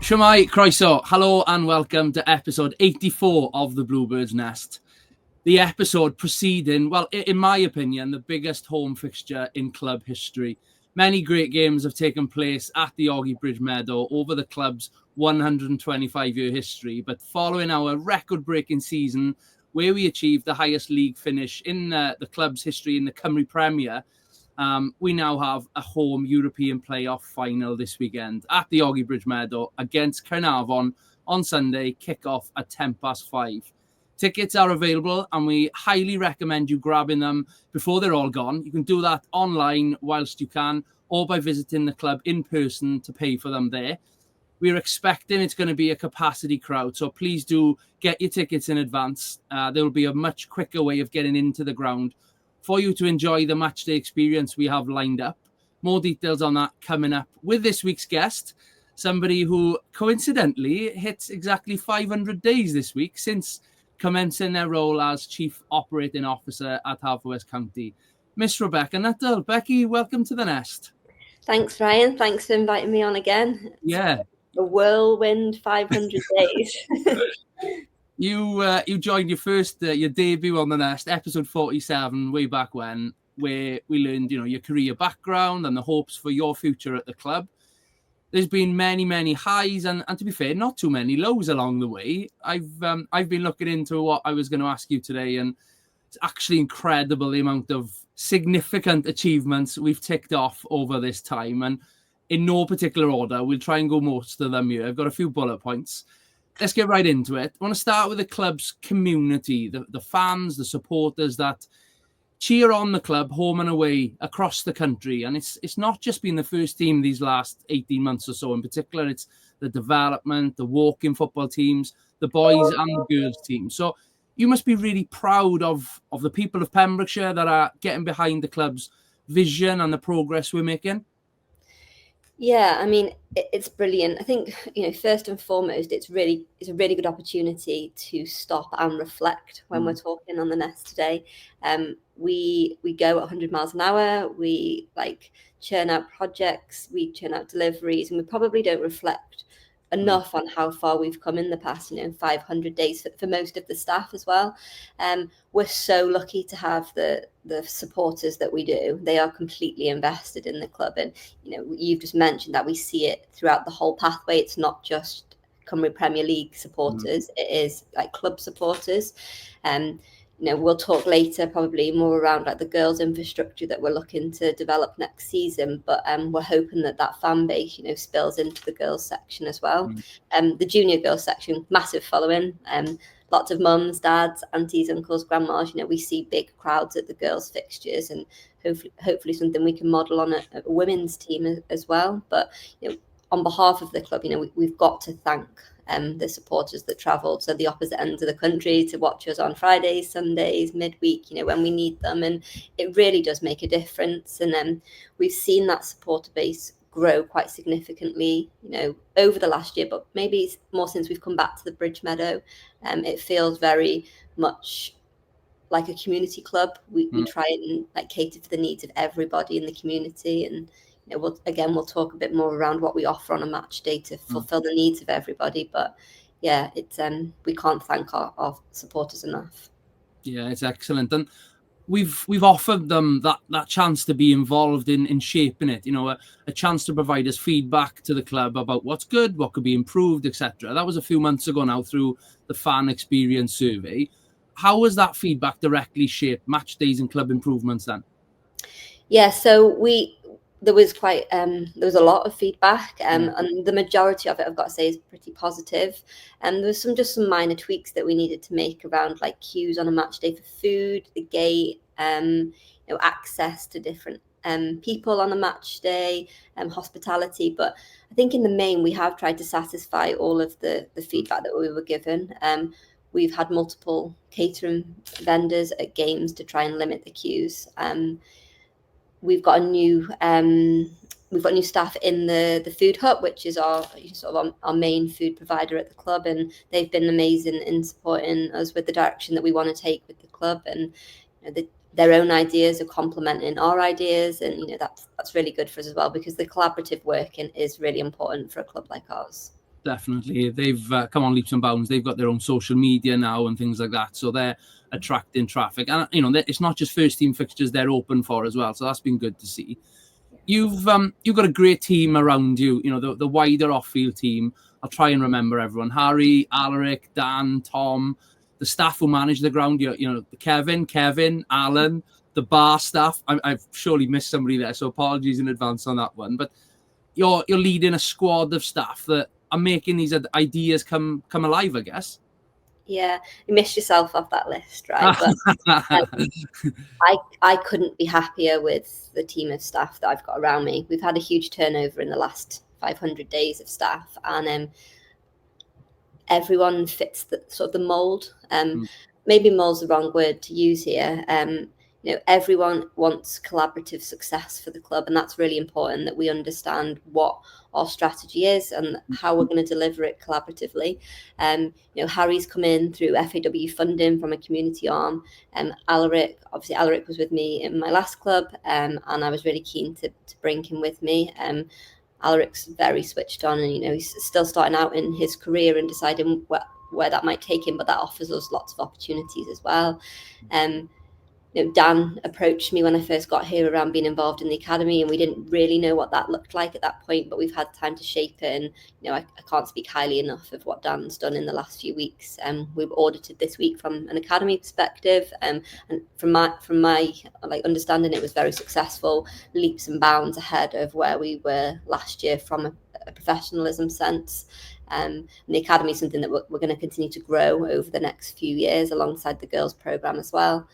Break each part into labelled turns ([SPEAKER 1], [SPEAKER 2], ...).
[SPEAKER 1] Shwmai, croeso, hello and welcome to episode 84 of the Bluebirds Nest. The episode preceding, well, in my opinion, the biggest home fixture in club history. Many great games have taken place at the Oggy Bridge Meadow over the club's 125-year history, but following our record-breaking season where we achieved the highest league finish in the club's history in the Cymru Premier, we now have a home European playoff final this weekend at the Oggy Bridge Meadow against Caernarfon on Sunday, kick-off at 5:10. Tickets are available and we highly recommend you grabbing them before they're all gone. You can do that online whilst you can or by visiting the club in person to pay for them there. We're expecting it's going to be a capacity crowd, so please do get your tickets in advance. There will be a much quicker way of getting into the ground for you to enjoy the matchday experience we have lined up. More details on that coming up with this week's guest, somebody who coincidentally hits exactly 500 days this week since commencing their role as Chief Operating Officer at Haverfordwest County. Miss Rebecca Nuttall. Becky, welcome to the Nest.
[SPEAKER 2] Thanks, Ryan. Thanks for inviting me on again.
[SPEAKER 1] Yeah.
[SPEAKER 2] A whirlwind 500 days.
[SPEAKER 1] You joined your debut on the Nest, episode 47, way back when, where we learned, your career background and the hopes for your future at the club. There's been many, many highs and to be fair, not too many lows along the way. I've been looking into what I was going to ask you today, and it's actually incredible the amount of significant achievements we've ticked off over this time. And in no particular order, we'll try and go most of them here. I've got a few bullet points. Let's get right into it. I want to start with the club's community, the fans, the supporters that cheer on the club home and away across the country. And it's not just been the first team these last 18 months or so. In particular, it's the development, the walking football teams, the boys and the girls teams. So you must be really proud of the people of Pembrokeshire that are getting behind the club's vision and the progress we're making.
[SPEAKER 2] Yeah, I mean, it's brilliant. I think, first and foremost, it's a really good opportunity to stop and reflect when we're talking on the Nest today. We go at 100 miles an hour. We churn out projects, we churn out deliveries, and we probably don't reflect enough on how far we've come in the past, 500 days for most of the staff as well. We're so lucky to have the supporters that we do. They are completely invested in the club, and you've just mentioned that we see it throughout the whole pathway. It's not just Cymru Premier League supporters, it is club supporters. We'll talk later probably more around the girls' infrastructure that we're looking to develop next season, but we're hoping that fan base spills into the girls section as well. The junior girls section, massive following, lots of mums, dads, aunties, uncles, grandmas. We see big crowds at the girls fixtures, and hopefully something we can model on a women's team as well. But on behalf of the club, we've got to thank the supporters that travelled to the opposite ends of the country to watch us on Fridays, Sundays, midweek, when we need them. And it really does make a difference. And we've seen that supporter base grow quite significantly, over the last year, but maybe more since we've come back to the Bridge Meadow. It feels very much like a community club. We try and cater for the needs of everybody in the community. And we'll talk a bit more around what we offer on a match day to fulfill the needs of everybody. But yeah, it's we can't thank our supporters enough.
[SPEAKER 1] Yeah, it's excellent. And we've offered them that chance to be involved in shaping it, a chance to provide us feedback to the club about what's good, what could be improved, etc. That was a few months ago now through the fan experience survey. How was that feedback directly shaped match days and club improvements then?
[SPEAKER 2] Yeah, so there was a lot of feedback, and the majority of it, I've got to say, is pretty positive. And there was some minor tweaks that we needed to make around queues on a match day for food, the gate, access to different people on a match day, hospitality. But I think in the main, we have tried to satisfy all of the feedback that we were given. We've had multiple catering vendors at games to try and limit the queues. We've got new staff in the food hut, which is our main food provider at the club, and they've been amazing in supporting us with the direction that we want to take with the club. And their own ideas are complementing our ideas, and that's really good for us as well, because the collaborative working is really important for a club like ours.
[SPEAKER 1] Definitely. They've come on leaps and bounds. They've got their own social media now and things like that. So they're attracting traffic. And, it's not just first team fixtures they're open for as well. So that's been good to see. You've got a great team around you, the wider off-field team. I'll try and remember everyone. Harry, Alaric, Dan, Tom, the staff who manage the ground, Kevin, Alan, the bar staff. I've surely missed somebody there, so apologies in advance on that one. But you're leading a squad of staff that are making these ideas come alive, I guess.
[SPEAKER 2] Yeah, you missed yourself off that list, right? But I couldn't be happier with the team of staff that I've got around me. We've had a huge turnover in the last 500 days of staff, and everyone fits the mold. Maybe mold's the wrong word to use here. Everyone wants collaborative success for the club, and that's really important that we understand what our strategy is and how we're going to deliver it collaboratively. Harry's come in through FAW funding from a community arm. Alaric was with me in my last club, and I was really keen to bring him with me. Alaric's very switched on, and he's still starting out in his career and deciding where that might take him, but that offers us lots of opportunities as well. Dan approached me when I first got here around being involved in the academy, and we didn't really know what that looked like at that point, but we've had time to shape it. And I can't speak highly enough of what Dan's done in the last few weeks. We've audited this week from an academy perspective, and from my understanding, it was very successful, leaps and bounds ahead of where we were last year from a professionalism sense. And the academy is something that we're going to continue to grow over the next few years alongside the girls program as well.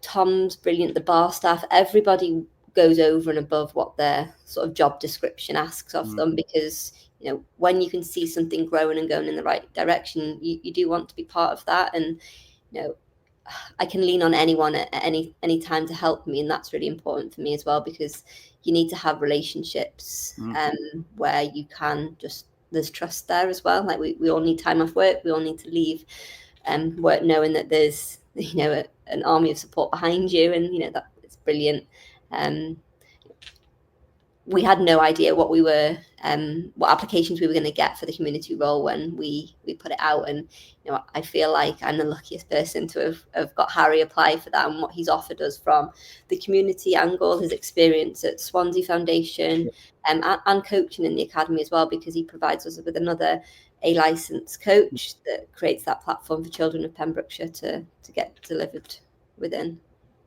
[SPEAKER 2] Tom's brilliant, the bar staff, everybody goes over and above what their sort of job description asks of them, because when you can see something growing and going in the right direction, you do want to be part of that. And I can lean on anyone at any time to help me, and that's really important for me as well, because you need to have relationships where you can there's trust there as well. Like we all need time off work, we all need to leave work knowing that there's an army of support behind you, and that it's brilliant. We had no idea what applications we were going to get for the community role when we put it out, and I feel like I'm the luckiest person to have got Harry apply for that, and what he's offered us from the community angle, his experience at Swansea Foundation, and coaching in the academy as well, because he provides us with another a licensed coach that creates that platform for children of Pembrokeshire to get delivered within.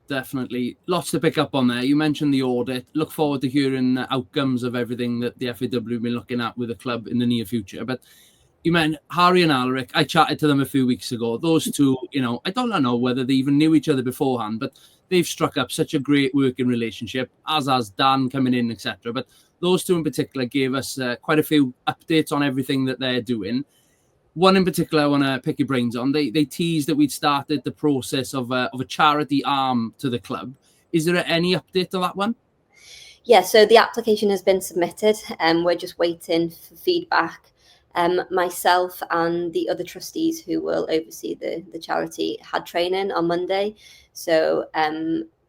[SPEAKER 1] Definitely. Lots to pick up on there. You mentioned the audit. Look forward to hearing the outcomes of everything that the FAW have been looking at with the club in the near future. But you meant Harry and Alaric. I chatted to them a few weeks ago. Those two, I don't know whether they even knew each other beforehand, but they've struck up such a great working relationship, as has Dan coming in, etc. But those two in particular gave us quite a few updates on everything that they're doing. One in particular I want to pick your brains on. They teased that we'd started the process of a charity arm to the club. Is there any update to that one?
[SPEAKER 2] Yeah, so the application has been submitted, and we're just waiting for feedback. Myself and the other trustees who will oversee the charity had training on Monday, so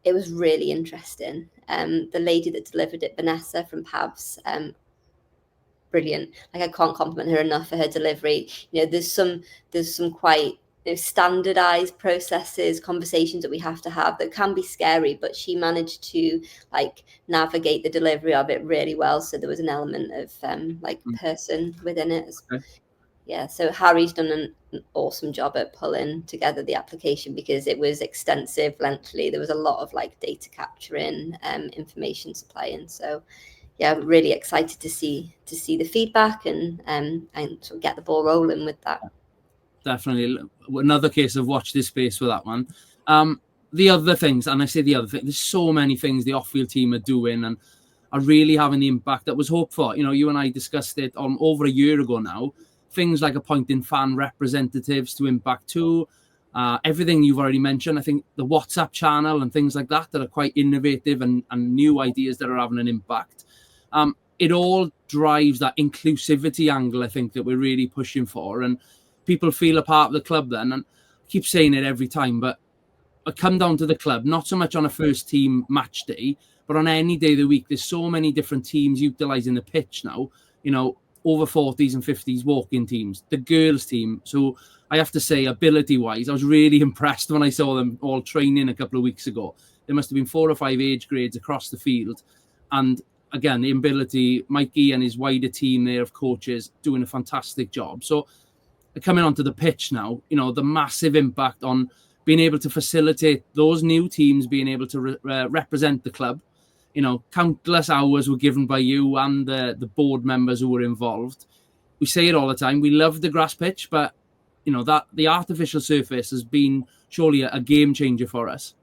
[SPEAKER 2] it was really interesting. The lady that delivered it, Vanessa from PAVS, brilliant. Like, I can't compliment her enough for her delivery. There's some quite standardized processes, conversations that we have to have that can be scary, but she managed to navigate the delivery of it really well. So there was an element of person within it. Okay. Yeah, so Harry's done an awesome job at pulling together the application, because it was extensive, lengthy. There was a lot of data capturing, information supplying. So yeah, really excited to see the feedback and sort of get the ball rolling with that.
[SPEAKER 1] Definitely another case of watch this space with that one. The other things, and I say the other thing, there's so many things the off-field team are doing and are really having the impact that was hoped for. You and I discussed it on over a year ago now. Things like appointing fan representatives to Impact 2, everything you've already mentioned. I think the WhatsApp channel and things like that are quite innovative and new ideas that are having an impact. It all drives that inclusivity angle, I think, that we're really pushing for, and people feel a part of the club then. And I keep saying it every time, but I come down to the club, not so much on a first team match day, but on any day of the week. There's so many different teams utilising the pitch now. over 40s and 50s walking teams, the girls team. So I have to say, ability-wise, I was really impressed when I saw them all training a couple of weeks ago. There must have been 4 or 5 age grades across the field. And again, the ability, Mikey and his wider team there of coaches doing a fantastic job. So coming onto the pitch now, you know, the massive impact on being able to facilitate those new teams being able to represent the club. You know, countless hours were given by you and the board members who were involved. We say it all the time. We love the grass pitch, but, you know, that the artificial surface has been surely a game changer for us.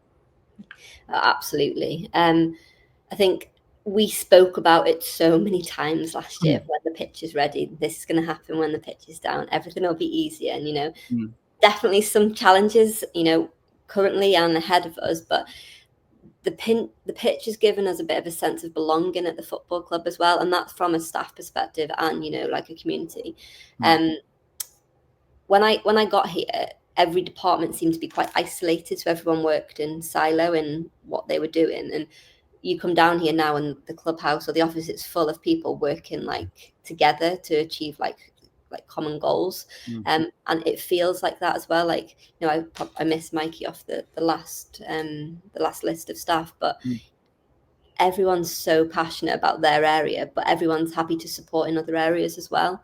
[SPEAKER 2] Absolutely. I think we spoke about it so many times last year. When the pitch is ready, this is going to happen. When the pitch is down, everything will be easier. And, you know, definitely some challenges, you know, currently and ahead of us, but the pitch has given us a bit of a sense of belonging at the football club as well, and that's from a staff perspective and, you know, like a community. When I got here, every department seemed to be quite isolated, so everyone worked in silo in what they were doing. And you come down here now, and the clubhouse or the office is full of people working like together to achieve like common goals. And it feels like that as well. Like, you know, I missed Mikey off the last list of staff, but everyone's so passionate about their area, but everyone's happy to support in other areas as well.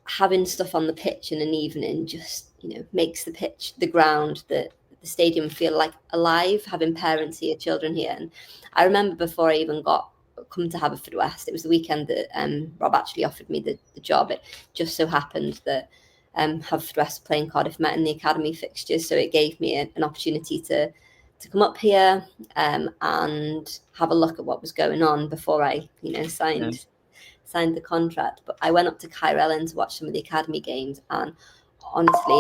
[SPEAKER 2] Having stuff on the pitch in an evening just, you know, makes the pitch, the ground, the stadium feel like alive, having parents here, children here. And I remember before I even come to Haverfordwest, it was the weekend that Rob actually offered me the job. It just so happened that Haverfordwest playing Cardiff Met in the academy fixtures, so it gave me an opportunity to come up here and have a look at what was going on before I, you know, signed the contract. But I went up to Caerellan to watch some of the academy games, and honestly,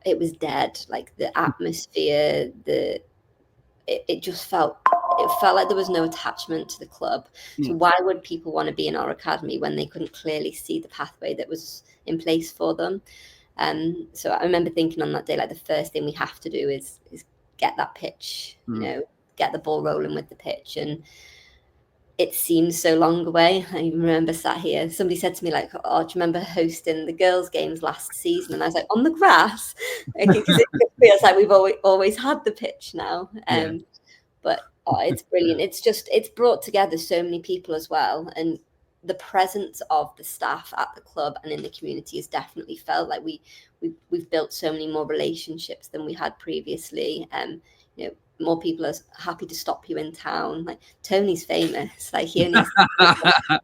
[SPEAKER 2] it was dead. Like the atmosphere, it just felt like there was no attachment to the club. So why would people want to be in our academy when they couldn't clearly see the pathway that was in place for them? So I remember thinking on that day, like, the first thing we have to do is get that pitch, you know, get the ball rolling with the pitch. And it seems so long away. I even remember sat here, somebody said to me, like, oh, do you remember hosting the girls' games last season? And I was like, on the grass? Because it feels like we've always had the pitch now. But it's brilliant. It's brought together so many people as well. And the presence of the staff at the club and in the community has definitely felt like we've built so many more relationships than we had previously. You know, more people are happy to stop you in town. Like, Tony's famous. Like, he only has to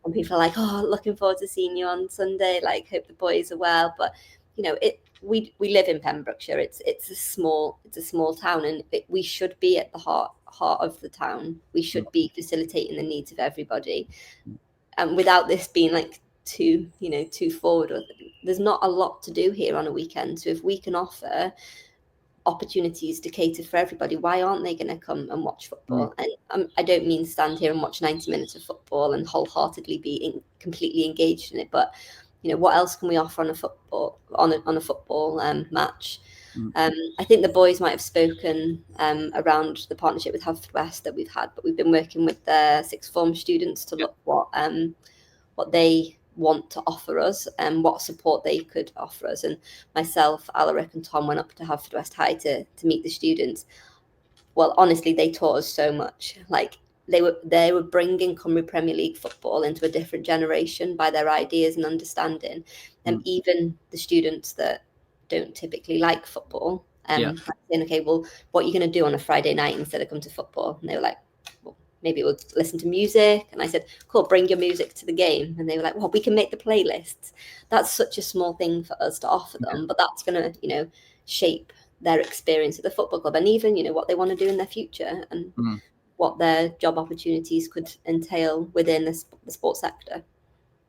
[SPEAKER 2] and people are like, oh, looking forward to seeing you on Sunday. Like, hope the boys are well. But, you know, we live in Pembrokeshire. It's a small town, and we should be at the heart of the town. We should be facilitating the needs of everybody. And without this being like too forward, there's not a lot to do here on a weekend. So if we can offer opportunities to cater for everybody, why aren't they going to come and watch football? And I don't mean stand here and watch 90 minutes of football and wholeheartedly be completely engaged in it, but, you know, what else can we offer on a football match? I think the boys might have spoken around the partnership with Haverfordwest that we've had, but we've been working with the sixth form students to look what they want to offer us and what support they could offer us. And myself, Alaric and Tom went up to Haverfordwest High to meet the students. Well, honestly, they taught us so much. Like, they were bringing Cymru Premier League football into a different generation by their ideas and understanding. And even the students that don't typically like football, saying, okay, well, what are you going to do on a Friday night instead of come to football? And they were like, well, maybe we'll listen to music. And I said, cool, bring your music to the game. And they were like, well, we can make the playlists. That's such a small thing for us to offer them, but that's going to, you know, shape their experience at the football club, and even, you know, what they want to do in their future and what their job opportunities could entail within the sports sector.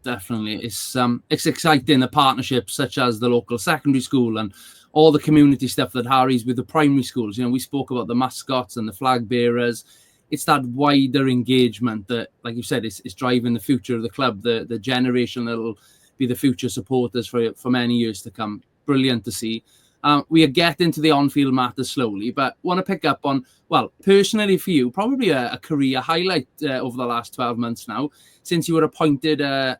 [SPEAKER 1] Definitely. It's exciting, the partnerships such as the local secondary school and all the community stuff that Harry's with the primary schools. You know, we spoke about the mascots and the flag bearers. It's that wider engagement that, like you said, is driving the future of the club, the generation that will be the future supporters for many years to come. Brilliant to see. We are getting to the on-field matters slowly, but want to pick up on, well, personally for you, probably a career highlight over the last 12 months now, since you were appointed a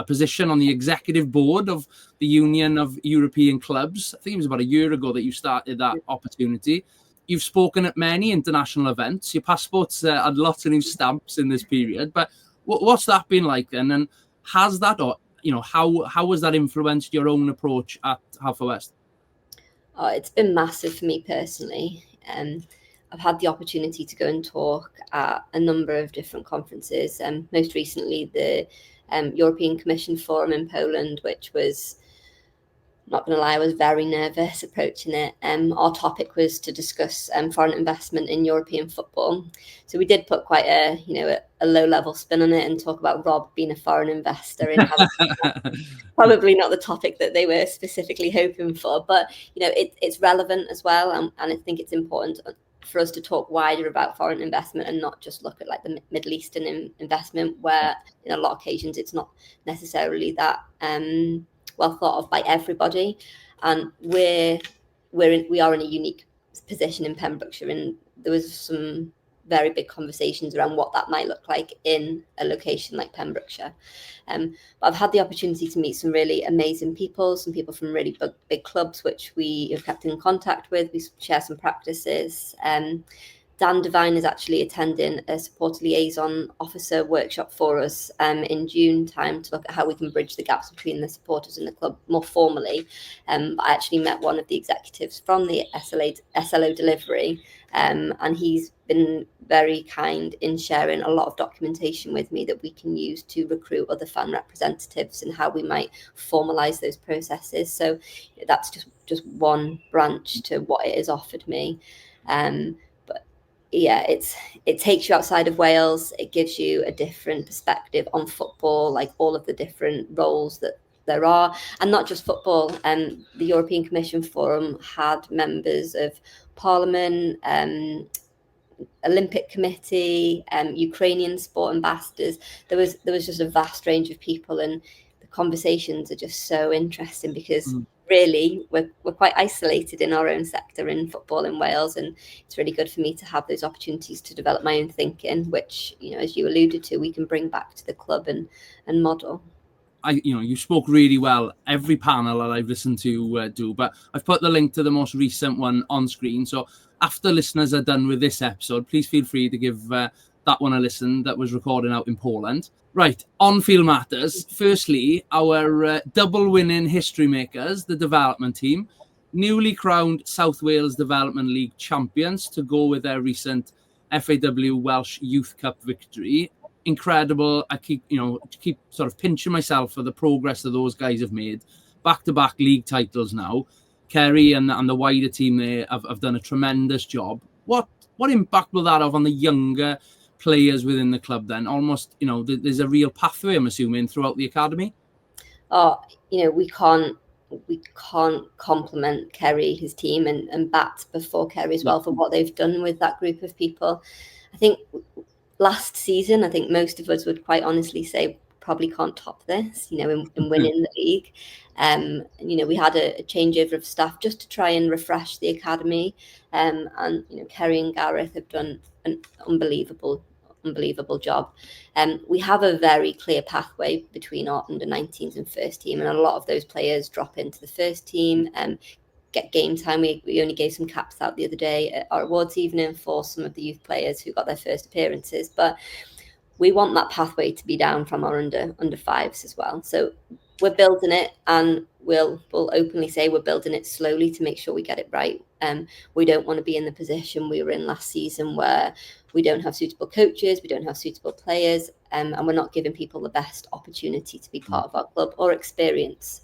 [SPEAKER 1] position on the executive board of the Union of European Clubs. I think it was about a year ago that you started that opportunity. You've spoken at many international events. Your passport's had lots of new stamps in this period, but what's that been like then? And has that, or how has that influenced your own approach at Haverfordwest?
[SPEAKER 2] Oh, it's been massive for me personally. I've had the opportunity to go and talk at a number of different conferences. Most recently, the European Commission Forum in Poland, which was, not going to lie, I was very nervous approaching it. Our topic was to discuss foreign investment in European football. So we did put quite a low-level spin on it and talk about Rob being a foreign investor in probably not the topic that they were specifically hoping for, but it's relevant as well, and I think it's important for us to talk wider about foreign investment and not just look at like the Middle Eastern investment, where in a lot of occasions it's not necessarily that well thought of by everybody. And we are in a unique position in Pembrokeshire, and there was some very big conversations around what that might look like in a location like Pembrokeshire. But I've had the opportunity to meet some really amazing people, some people from really big clubs, which we have kept in contact with. We share some practices. Dan Devine is actually attending a supporter liaison officer workshop for us in June time to look at how we can bridge the gaps between the supporters and the club more formally. I actually met one of the executives from the SLO delivery, and he's been very kind in sharing a lot of documentation with me that we can use to recruit other fan representatives and how we might formalise those processes. So that's just one branch to what it has offered me. Yeah, it takes you outside of Wales. It gives you a different perspective on football, like all of the different roles that there are, and not just football. The European Commission Forum had members of Parliament, Olympic Committee, Ukrainian sport ambassadors. There was just a vast range of people, and the conversations are just so interesting because really we're quite isolated in our own sector in football in Wales, and it's really good for me to have those opportunities to develop my own thinking, which as you alluded to, we can bring back to the club and model.
[SPEAKER 1] You spoke really well. Every panel that I've listened to do, but I've put the link to the most recent one on screen. So after listeners are done with this episode, please feel free to give that one a listen. That was recorded out in Poland. Right, on-field matters. Firstly, our double winning history makers, the development team, newly crowned South Wales Development League champions to go with their recent FAW Welsh Youth Cup victory. Incredible. I keep sort of pinching myself for the progress that those guys have made. Back-to-back league titles now. Kerry and the wider team there have done a tremendous job. What impact will that have on the younger players within the club then? Almost, there's a real pathway, I'm assuming, throughout the academy?
[SPEAKER 2] We can't compliment Kerry, his team, and Bat before Kerry as well for what they've done with that group of people. I think last season, I think most of us would quite honestly say probably can't top this, in winning the league. We had a changeover of staff just to try and refresh the academy. And Kerry and Gareth have done an unbelievable job. We have a very clear pathway between our under-19s and first team, and a lot of those players drop into the first team and get game time. We only gave some caps out the other day at our awards evening for some of the youth players who got their first appearances, but we want that pathway to be down from our under fives as well. So we're building it, and we'll openly say we're building it slowly to make sure we get it right. We don't want to be in the position we were in last season where we don't have suitable coaches, we don't have suitable players, and we're not giving people the best opportunity to be part of our club or experience.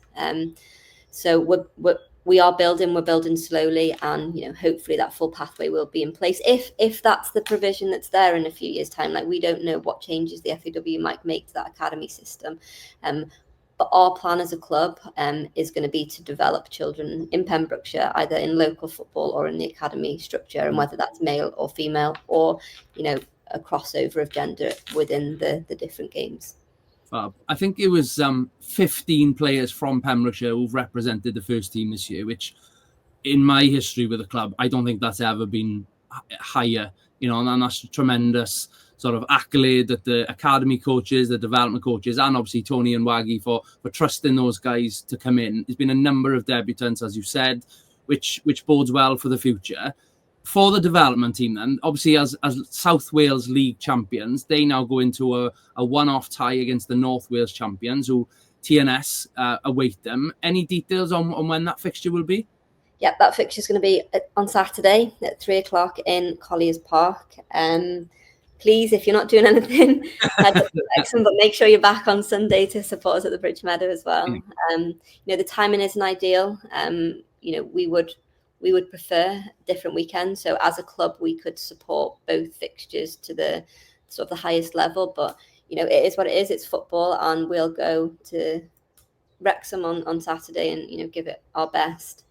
[SPEAKER 2] So we're building slowly, and hopefully that full pathway will be in place if that's the provision that's there in a few years' time. Like, we don't know what changes the FAW might make to that academy system. But our plan as a club is going to be to develop children in Pembrokeshire, either in local football or in the academy structure, and whether that's male or female, or a crossover of gender within the different games.
[SPEAKER 1] I think it was 15 players from Pembrokeshire who've represented the first team this year, which in my history with the club, I don't think that's ever been higher, and that's a tremendous sort of accolade that the academy coaches, the development coaches, and obviously Tony and Waggy for trusting those guys to come in. There's been a number of debutants, as you said, which bodes well for the future. For the development team then, obviously as South Wales League champions, they now go into a one-off tie against the North Wales champions, who TNS await them. Any details on when that fixture will be?
[SPEAKER 2] Yeah, that fixture is going to be on Saturday at 3:00 in Colliers Park. Please, if you're not doing anything, head up to Wrexham, but make sure you're back on Sunday to support us at the Bridge Meadow as well. The timing isn't ideal. We would prefer different weekends. So as a club, we could support both fixtures to the sort of the highest level. But it is what it is. It's football, and we'll go to Wrexham on Saturday and give it our best.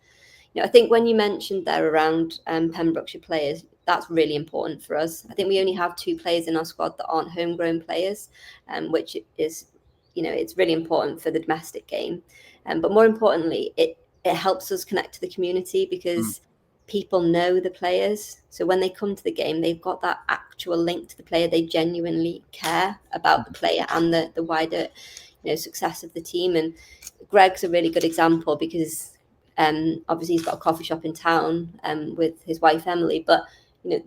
[SPEAKER 2] I think when you mentioned there around Pembrokeshire players, that's really important for us. I think we only have 2 players in our squad that aren't homegrown players, which is, it's really important for the domestic game. But more importantly, it helps us connect to the community because people know the players. So when they come to the game, they've got that actual link to the player. They genuinely care about the player and the wider, success of the team. And Greg's a really good example because obviously he's got a coffee shop in town with his wife Emily, but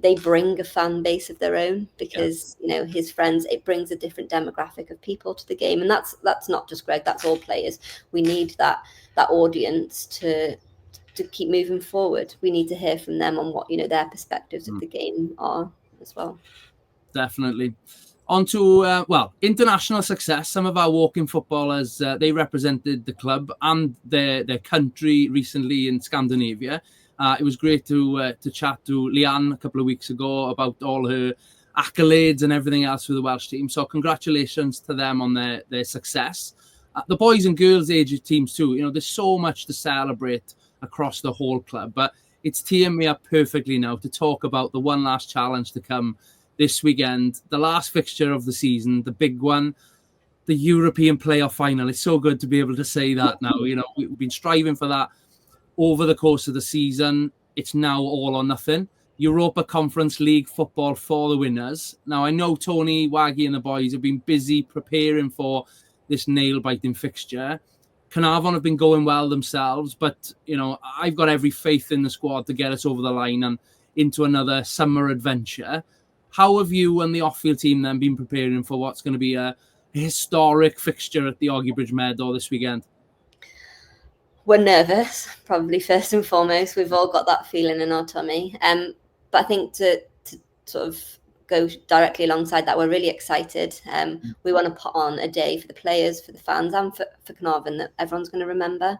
[SPEAKER 2] they bring a fan base of their own because his friends, it brings a different demographic of people to the game. And that's not just Greg, that's all players. We need that audience to keep moving forward. We need to hear from them on what their perspectives of the game are as well.
[SPEAKER 1] Definitely. On to, international success. Some of our walking footballers, they represented the club and their country recently in Scandinavia. It was great to chat to Leanne a couple of weeks ago about all her accolades and everything else for the Welsh team. So congratulations to them on their success. The boys and girls age teams too. There's so much to celebrate across the whole club. But it's teeing me up perfectly now to talk about the one last challenge to come this weekend, the last fixture of the season, the big one, the European playoff final. It's so good to be able to say that now. We've been striving for that over the course of the season. It's now all or nothing. Europa Conference League football for the winners. Now, I know Tony, Waggy and the boys have been busy preparing for this nail-biting fixture. Carnarvon have been going well themselves, but, I've got every faith in the squad to get us over the line and into another summer adventure. How have you and the off-field team then been preparing for what's going to be a historic fixture at the Oggy Bridge Meadow this weekend?
[SPEAKER 2] We're nervous, probably first and foremost. We've all got that feeling in our tummy. But I think to sort of go directly alongside that, we're really excited. We want to put on a day for the players, for the fans, and for Carnarvon that everyone's going to remember.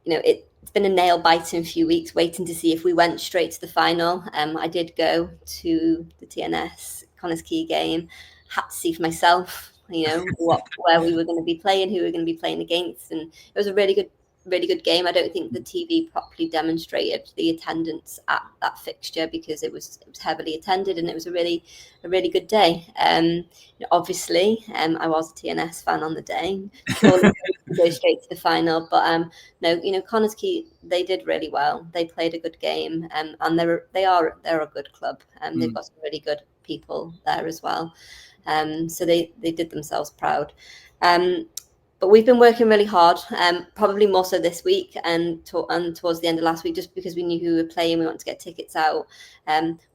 [SPEAKER 2] It's been a nail-biting few weeks waiting to see if we went straight to the final. I did go to the TNS Connors Quay game, had to see for myself, where we were going to be playing, who we were going to be playing against. And it was a really good game. I don't think the TV properly demonstrated the attendance at that fixture because it was heavily attended, and it was a really good day. Obviously, I was a TNS fan on the day. Surely go straight to the final, but no, Connors Quay, they did really well. They played a good game, and they're a good club. They've got some really good people there as well. So they did themselves proud. But we've been working really hard, probably more so this week and towards the end of last week, just because we knew who we were playing. We want to get tickets out.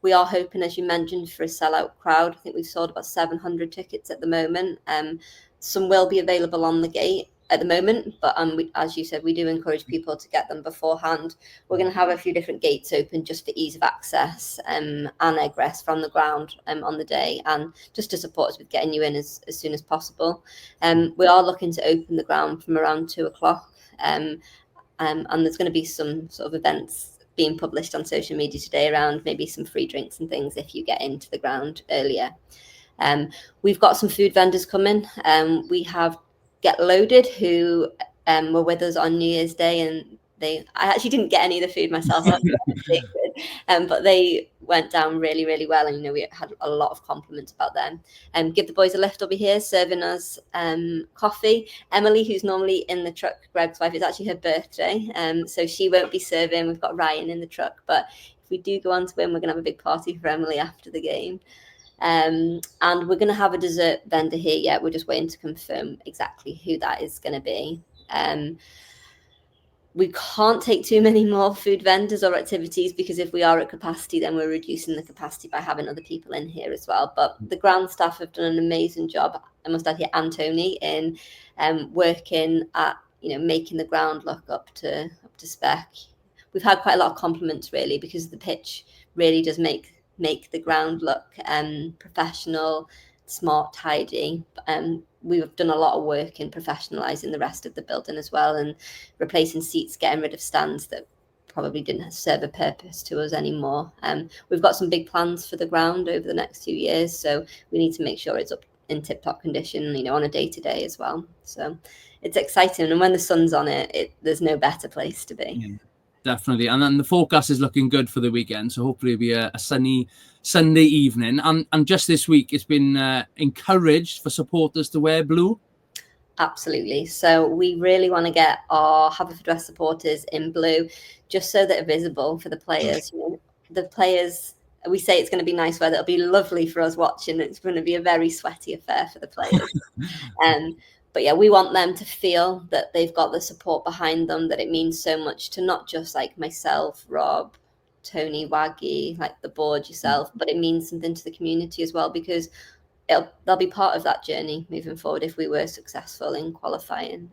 [SPEAKER 2] We are hoping, as you mentioned, for a sellout crowd. I think we've sold about 700 tickets at the moment. Some will be available on the gate at the moment, but as you said, we do encourage people to get them beforehand. We're going to have a few different gates open just for ease of access and egress from the ground on the day, and just to support us with getting you in as soon as possible. We are looking to open the ground from around 2:00, and there's going to be some sort of events being published on social media today around maybe some free drinks and things if you get into the ground earlier. We've got some food vendors coming. We have Get Loaded, who were with us on New Year's Day, and I actually didn't get any of the food myself, but went down really, really well. And, you know, we had a lot of compliments about them. Give the Boys a Lift will be here serving us coffee. Emily, who's normally in the truck, Greg's wife, it's actually her birthday. So she won't be serving. We've got Ryan in the truck. But if we do go on to win, we're going to have a big party for Emily after the game. And we're going to have a dessert vendor here. Yeah, we're just waiting to confirm exactly who that is going to be. We can't take too many more food vendors or activities, because if we are at capacity, then we're reducing the capacity by having other people in here as well. But the ground staff have done an amazing job, I must add here, and Tony, in working at, you know, making the ground look up to spec. We've had quite a lot of compliments, really, because the pitch really does make the ground look professional, smart, tidy. We've done a lot of work in professionalising the rest of the building as well, and replacing seats, getting rid of stands that probably didn't serve a purpose to us anymore. We've got some big plans for the ground over the next 2 years, so we need to make sure it's up in tip-top condition, you know, on a day-to-day as well. So it's exciting, and when the sun's on it, there's no better place to be.
[SPEAKER 1] Yeah. Definitely. And then the forecast is looking good for the weekend. So hopefully it'll be a sunny Sunday evening. And just this week, it's been encouraged for supporters to wear blue.
[SPEAKER 2] Absolutely. So we really want to get our Haverfordwest supporters in blue, just so that they're visible for the players. You know, the players, we say it's going to be nice weather. It'll be lovely for us watching. It's going to be a very sweaty affair for the players. But yeah, we want them to feel that they've got the support behind them, that it means so much to not just like myself, Rob, Tony, Waggy, like the board, yourself, but it means something to the community as well, because they'll be part of that journey moving forward if we were successful in qualifying.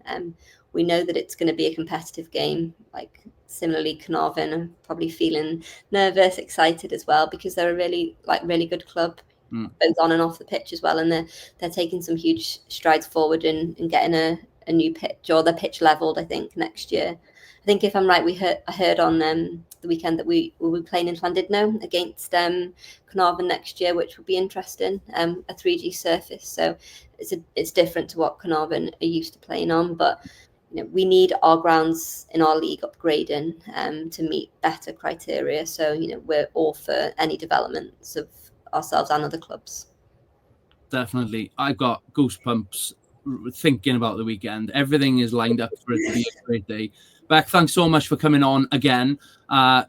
[SPEAKER 2] We know that it's going to be a competitive game. Like similarly, Carnarvon are probably feeling nervous, excited as well, because they're a really good club. Both on and off the pitch as well, and they're taking some huge strides forward in getting a new pitch, or the pitch leveled, I think, next year. I think, if I'm right, I heard on the weekend that we will be playing in Llandudno against Carnarvon next year, which will be interesting. A 3G surface, so it's different to what Carnarvon are used to playing on, but you know, we need our grounds in our league upgrading to meet better criteria. So, you know, we're all for any developments of ourselves and other clubs.
[SPEAKER 1] Definitely. I've got goosebumps thinking about the weekend. Everything is lined up for it to be a great day. Beck, thanks so much for coming on again.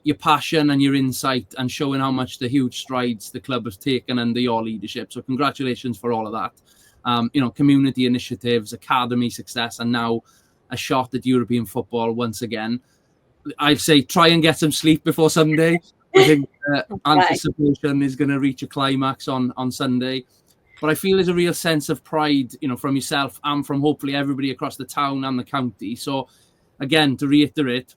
[SPEAKER 1] Your passion and your insight, and showing how much the huge strides the club has taken under your leadership. So congratulations for all of that. You know, community initiatives, academy success, and now a shot at European football once again. I'd say try and get some sleep before Sunday. I think anticipation is going to reach a climax on Sunday. But I feel there's a real sense of pride, you know, from yourself and from hopefully everybody across the town and the county. So, again, to reiterate,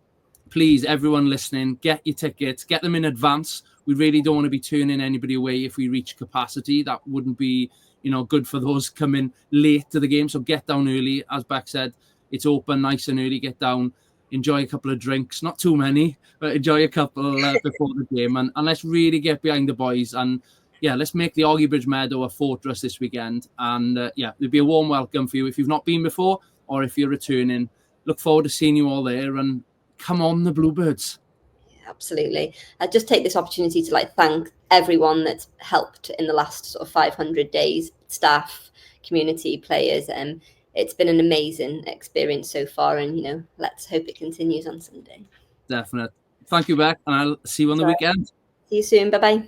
[SPEAKER 1] please, everyone listening, get your tickets, get them in advance. We really don't want to be turning anybody away if we reach capacity. That wouldn't be, you know, good for those coming late to the game. So get down early. As Beck said, it's open nice and early. Get down. Enjoy a couple of drinks, not too many, but enjoy a couple before the game. And let's really get behind the boys. And, yeah, let's make the Augie Bridge Meadow a fortress this weekend. And, yeah, there'll be a warm welcome for you if you've not been before, or if you're returning. Look forward to seeing you all there. And come on, the Bluebirds.
[SPEAKER 2] Yeah, absolutely. I just take this opportunity to thank everyone that's helped in the last sort of 500 days, staff, community, players, and it's been an amazing experience so far, and, you know, let's hope it continues on Sunday.
[SPEAKER 1] Definitely. Thank you, Beck, and I'll see you on the weekend.
[SPEAKER 2] See you soon. Bye-bye.